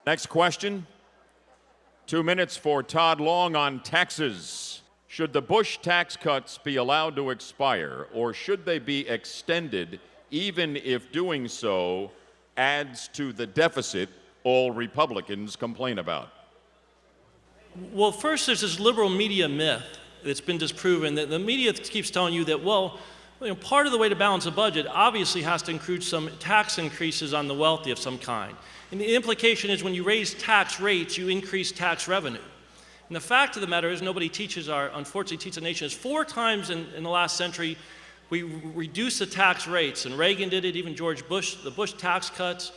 Next question. 2 minutes for Todd Long on taxes. Should the Bush tax cuts be allowed to expire, or should they be extended even if doing so adds to the deficit all Republicans complain about? Well, first, there's this liberal media myth that's been disproven, that the media keeps telling you that, well, part of the way to balance a budget obviously has to include some tax increases on the wealthy of some kind. And the implication is when you raise tax rates, you increase tax revenue. And the fact of the matter is, nobody unfortunately teaches the nation, is 4 times in the last century we reduced the tax rates. And Reagan did it, even George Bush, the Bush tax cuts,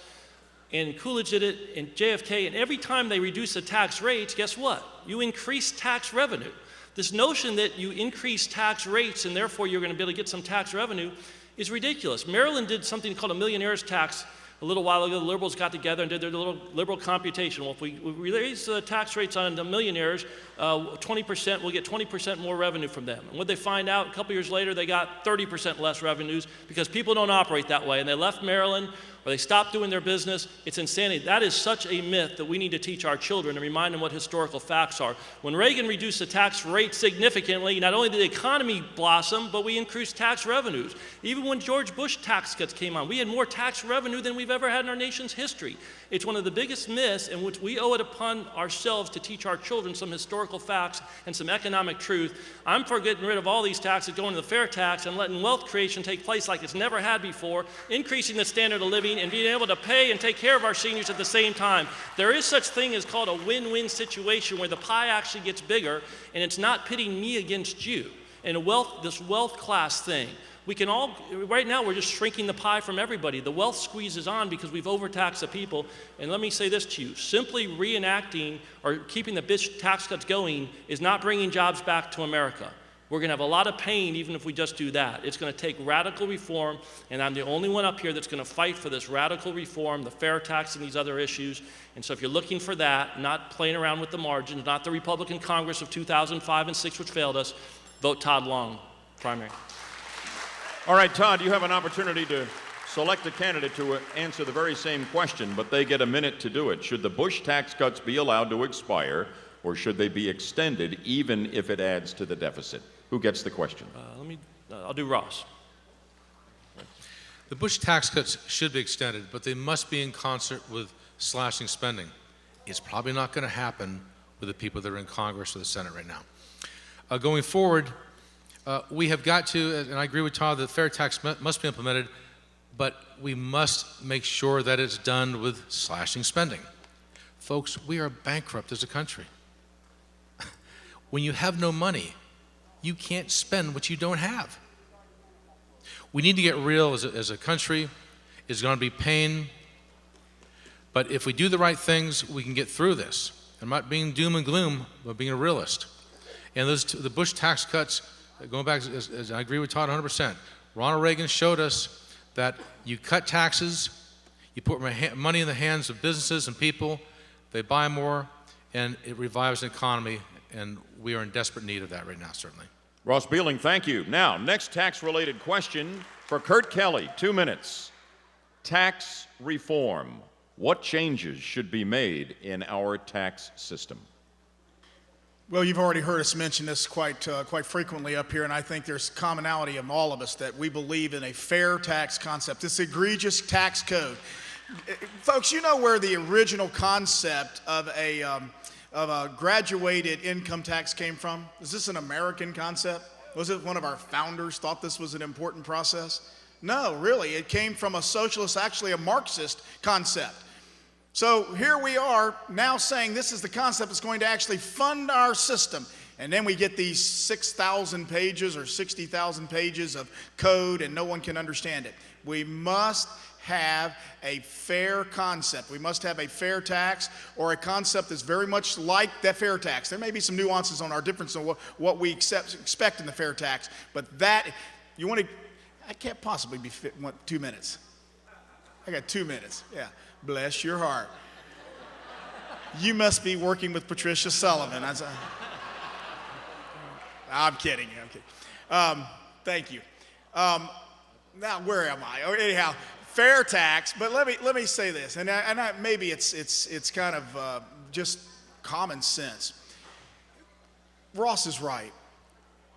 and Coolidge did it, and JFK. And every time they reduce the tax rates, guess what? You increase tax revenue. This notion that you increase tax rates and therefore you're going to be able to get some tax revenue is ridiculous. Maryland did something called a millionaire's tax a little while ago. The liberals got together and did their little liberal computation. Well, if we raise the tax rates on the millionaires 20%, we'll get 20% more revenue from them. And what they find out, a couple years later, they got 30% less revenues because people don't operate that way. And they left Maryland, or they stopped doing their business. It's insanity. That is such a myth that we need to teach our children and remind them what historical facts are. When Reagan reduced the tax rate significantly, not only did the economy blossom, but we increased tax revenues. Even when George Bush tax cuts came on, we had more tax revenue than we've ever had in our nation's history. It's one of the biggest myths in which we owe it upon ourselves to teach our children some historical facts and some economic truth. I'm for getting rid of all these taxes, going to the fair tax, and letting wealth creation take place like it's never had before, increasing the standard of living, and being able to pay and take care of our seniors at the same time. There is such thing as called a win-win situation where the pie actually gets bigger, and it's not pitting me against you. And this wealth class thing, we can all, right now we're just shrinking the pie from everybody. The wealth squeeze is on because we've overtaxed the people. And let me say this to you, simply reenacting or keeping the Bush tax cuts going is not bringing jobs back to America. We're going to have a lot of pain even if we just do that. It's going to take radical reform, and I'm the only one up here that's going to fight for this radical reform, the fair tax and these other issues. And so if you're looking for that, not playing around with the margins, not the Republican Congress of 2005 and 6 which failed us, vote Todd Long, primary. All right, Todd, you have an opportunity to select a candidate to answer the very same question, but they get a minute to do it. Should the Bush tax cuts be allowed to expire, or should they be extended even if it adds to the deficit? Who gets the question? I'll do Ross. The Bush tax cuts should be extended, but they must be in concert with slashing spending. It's probably not going to happen with the people that are in Congress or the Senate right now. Going forward, we have got to, and I agree with Todd, that fair tax must be implemented, but we must make sure that it's done with slashing spending. Folks, we are bankrupt as a country. When you have no money, you can't spend what you don't have. We need to get real as a country. It's going to be pain, but if we do the right things, we can get through this. I'm not being doom and gloom, but being a realist. And the Bush tax cuts, going back, as I agree with Todd 100%, Ronald Reagan showed us that you cut taxes, you put money in the hands of businesses and people, they buy more, and it revives the economy, and we are in desperate need of that right now, certainly. Ross Beeling, thank you. Now, next tax-related question for Kurt Kelly, 2 minutes. Tax reform. What changes should be made in our tax system? Well, you've already heard us mention this quite frequently up here, and I think there's commonality of all of us that we believe in a fair tax concept, this egregious tax code. Folks, you know where the original concept of a graduated income tax came from? Is this an American concept? Was it one of our founders thought this was an important process? No, really, it came from a socialist, actually a Marxist concept. So here we are now saying this is the concept that's going to actually fund our system. And then we get these 6,000 pages or 60,000 pages of code and no one can understand it. We must have a fair concept. We must have a fair tax or a concept that's very much like that fair tax. There may be some nuances on our difference in what we expect in the fair tax, but that, you want to, I can't possibly be fit, 2 minutes. I got 2 minutes, yeah. Bless your heart. You must be working with Patricia Sullivan. I'm kidding. Thank you. Now, where am I? Anyhow, fair tax. But let me say this, maybe it's kind of just common sense. Ross is right.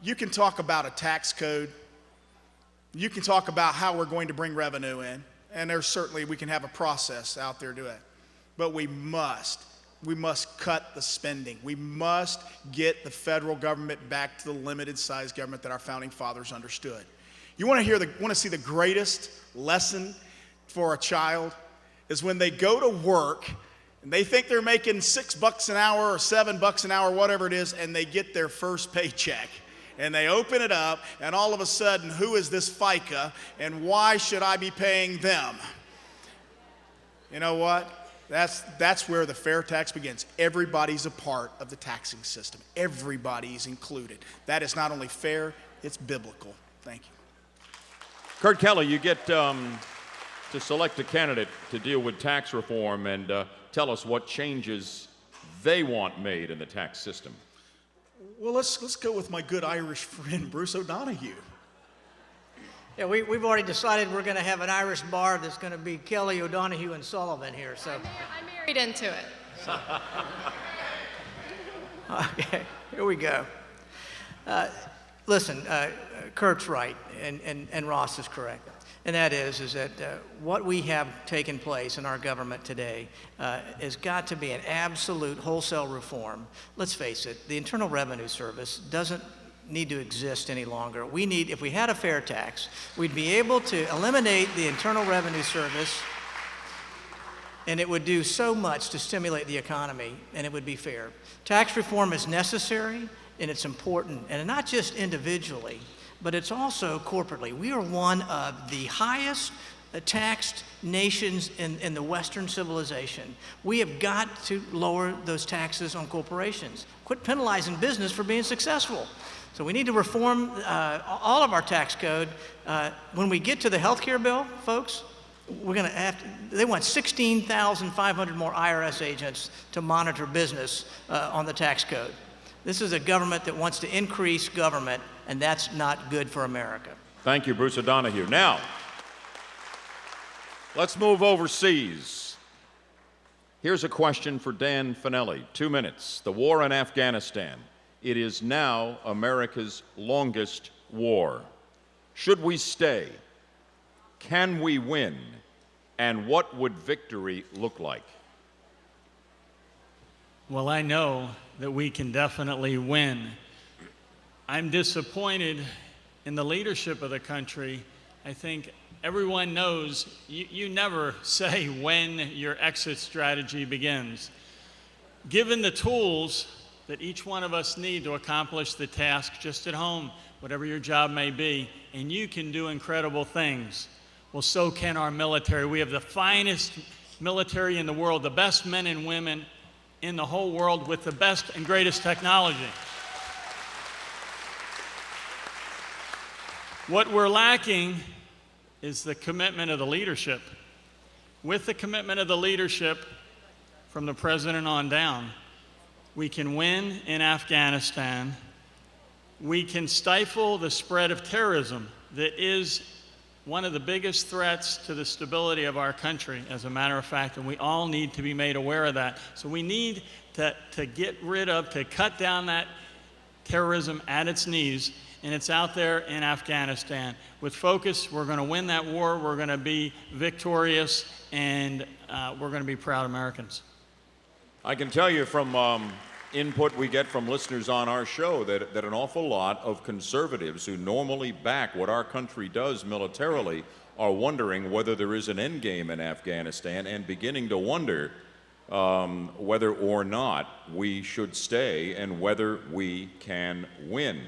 You can talk about a tax code. You can talk about how we're going to bring revenue in, and there's certainly we can have a process out there to do it. But we must cut the spending. We must get the federal government back to the limited size government that our founding fathers understood. You want to see the greatest lesson for a child is when they go to work and they think they're making $6 an hour or $7 an hour, whatever it is, and they get their first paycheck. And they open it up, and all of a sudden, who is this FICA, and why should I be paying them? You know what? That's where the fair tax begins. Everybody's a part of the taxing system. Everybody's included. That is not only fair, it's biblical. Thank you. Kurt Kelly, you get to select a candidate to deal with tax reform and tell us what changes they want made in the tax system. Well, let's go with my good Irish friend, Bruce O'Donoghue. Yeah, we've already decided we're going to have an Irish bar that's going to be Kelly, O'Donoghue, and Sullivan here. So I married into it. okay, here we go. Listen, Kurt's right, and Ross is correct. And that is that what we have taken place in our government today has got to be an absolute wholesale reform. Let's face it, the Internal Revenue Service doesn't need to exist any longer. If we had a fair tax, we'd be able to eliminate the Internal Revenue Service, and it would do so much to stimulate the economy, and it would be fair. Tax reform is necessary, and it's important, and not just individually, but it's also corporately. We are one of the highest taxed nations in the Western civilization. We have got to lower those taxes on corporations. Quit penalizing business for being successful. So we need to reform all of our tax code. When we get to the health care bill, folks, we're going to they want 16,500 more IRS agents to monitor business on the tax code. This is a government that wants to increase government, and that's not good for America. Thank you, Bruce O'Donoghue. Now, let's move overseas. Here's a question for Dan Finelli. 2 minutes. The war in Afghanistan. It is now America's longest war. Should we stay? Can we win? And what would victory look like? Well, I know that we can definitely win. I'm disappointed in the leadership of the country. I think everyone knows you never say when your exit strategy begins. Given the tools that each one of us need to accomplish the task just at home, whatever your job may be, and you can do incredible things. Well, so can our military. We have the finest military in the world, the best men and women in the whole world with the best and greatest technology. What we're lacking is the commitment of the leadership. With the commitment of the leadership from the president on down, we can win in Afghanistan. We can stifle the spread of terrorism that is one of the biggest threats to the stability of our country, as a matter of fact, and we all need to be made aware of that. So we need to get rid of, to cut down that terrorism at its knees, and it's out there in Afghanistan. With focus, we're going to win that war, we're going to be victorious, and we're going to be proud Americans. I can tell you from input we get from listeners on our show that an awful lot of conservatives who normally back what our country does militarily are wondering whether there is an end game in Afghanistan and beginning to wonder whether or not we should stay and whether we can win.